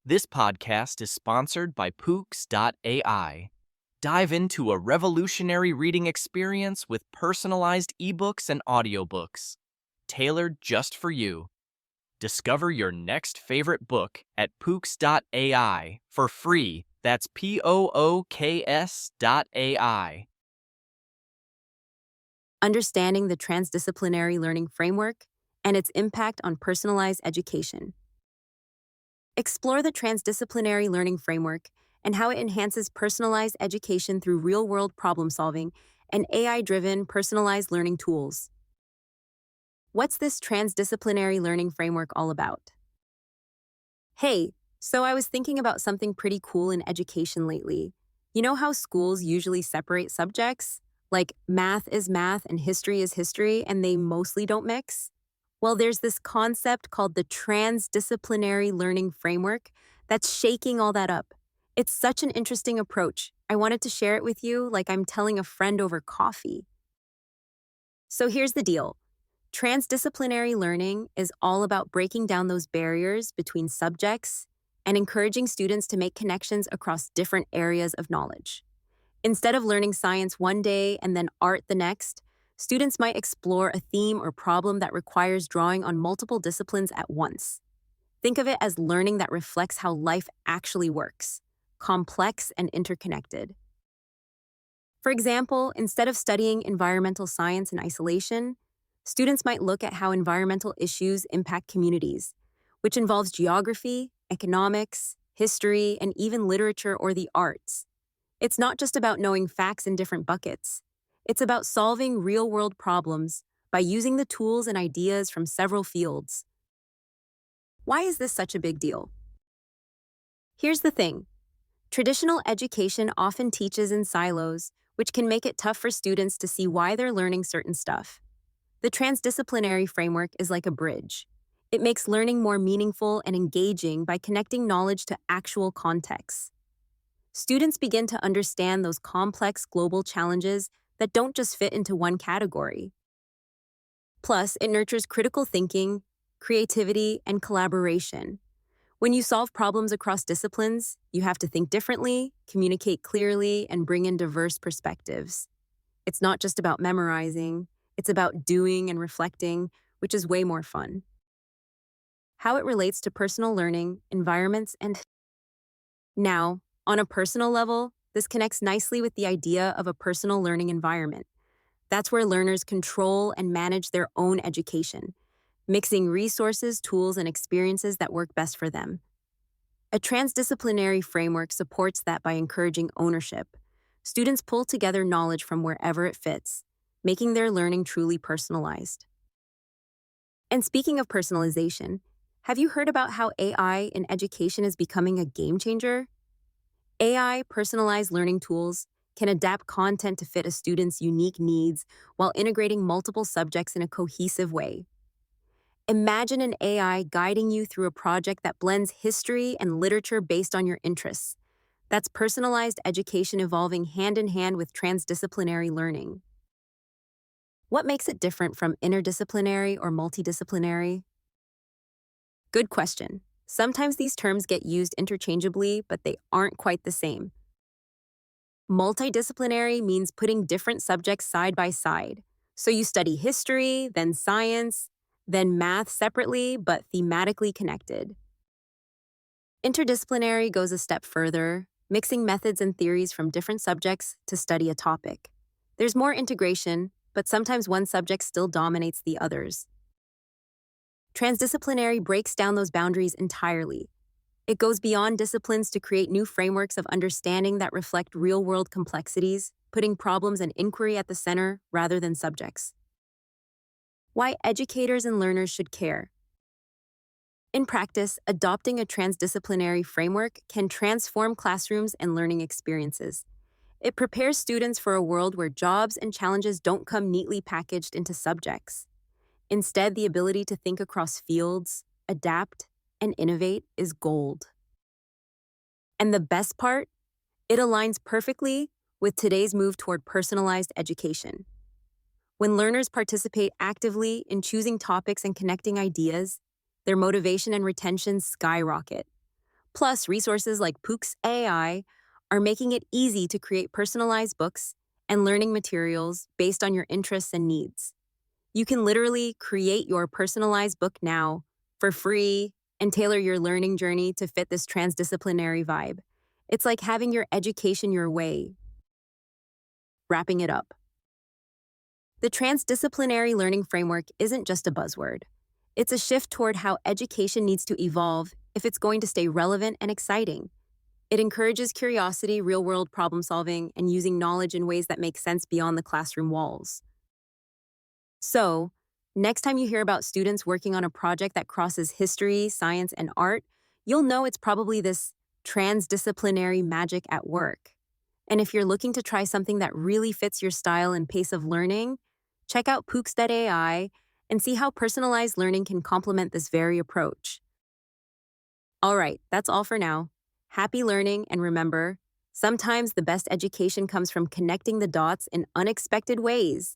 This podcast is sponsored by Pooks.ai. Dive into a revolutionary reading experience with personalized ebooks and audiobooks, tailored just for you. Discover your next favorite book at Pooks.ai for free. That's POOKS.ai. Understanding the Transdisciplinary Learning Framework and its impact on personalized education. Explore the Transdisciplinary Learning Framework and how it enhances personalized education through real-world problem-solving and AI-driven personalized learning tools. What's this Transdisciplinary Learning Framework all about? Hey, so I was thinking about something pretty cool in education lately. You know how schools usually separate subjects? Like math is math and history is history, and they mostly don't mix? Well, there's this concept called the Transdisciplinary Learning Framework that's shaking all that up. It's such an interesting approach. I wanted to share it with you like I'm telling a friend over coffee. So here's the deal. Transdisciplinary learning is all about breaking down those barriers between subjects and encouraging students to make connections across different areas of knowledge. Instead of learning science one day and then art the next, students might explore a theme or problem that requires drawing on multiple disciplines at once. Think of it as learning that reflects how life actually works, complex and interconnected. For example, instead of studying environmental science in isolation, students might look at how environmental issues impact communities, which involves geography, economics, history, and even literature or the arts. It's not just about knowing facts in different buckets. It's about solving real-world problems by using the tools and ideas from several fields. Why is this such a big deal? Here's the thing. Traditional education often teaches in silos, which can make it tough for students to see why they're learning certain stuff. The transdisciplinary framework is like a bridge. It makes learning more meaningful and engaging by connecting knowledge to actual contexts. Students begin to understand those complex global challenges that don't just fit into one category. Plus, it nurtures critical thinking, creativity, and collaboration. When you solve problems across disciplines, you have to think differently, communicate clearly, and bring in diverse perspectives. It's not just about memorizing, it's about doing and reflecting, which is way more fun. How it relates to personal learning, environments, and now, on a personal level, this connects nicely with the idea of a personal learning environment. That's where learners control and manage their own education, mixing resources, tools, and experiences that work best for them. A transdisciplinary framework supports that by encouraging ownership. Students pull together knowledge from wherever it fits, making their learning truly personalized. And speaking of personalization, have you heard about how AI in education is becoming a game changer? AI personalized learning tools can adapt content to fit a student's unique needs while integrating multiple subjects in a cohesive way. Imagine an AI guiding you through a project that blends history and literature based on your interests. That's personalized education evolving hand in hand with transdisciplinary learning. What makes it different from interdisciplinary or multidisciplinary? Good question. Sometimes these terms get used interchangeably, but they aren't quite the same. Multidisciplinary means putting different subjects side by side. So you study history, then science, then math separately, but thematically connected. Interdisciplinary goes a step further, mixing methods and theories from different subjects to study a topic. There's more integration, but sometimes one subject still dominates the others. Transdisciplinary breaks down those boundaries entirely. It goes beyond disciplines to create new frameworks of understanding that reflect real-world complexities, putting problems and inquiry at the center rather than subjects. Why educators and learners should care. In practice, adopting a transdisciplinary framework can transform classrooms and learning experiences. It prepares students for a world where jobs and challenges don't come neatly packaged into subjects. Instead, the ability to think across fields, adapt, and innovate is gold. And the best part? It aligns perfectly with today's move toward personalized education. When learners participate actively in choosing topics and connecting ideas, their motivation and retention skyrocket. Plus, resources like Pook's AI are making it easy to create personalized books and learning materials based on your interests and needs. You can literally create your personalized book now for free and tailor your learning journey to fit this transdisciplinary vibe. It's like having your education your way. Wrapping it up. The transdisciplinary learning framework isn't just a buzzword. It's a shift toward how education needs to evolve if it's going to stay relevant and exciting. It encourages curiosity, real-world problem solving, and using knowledge in ways that make sense beyond the classroom walls. So, next time you hear about students working on a project that crosses history, science, and art, you'll know it's probably this transdisciplinary magic at work. And if you're looking to try something that really fits your style and pace of learning, check out Pooks.ai and see how personalized learning can complement this very approach. All right, that's all for now. Happy learning, and remember, sometimes the best education comes from connecting the dots in unexpected ways.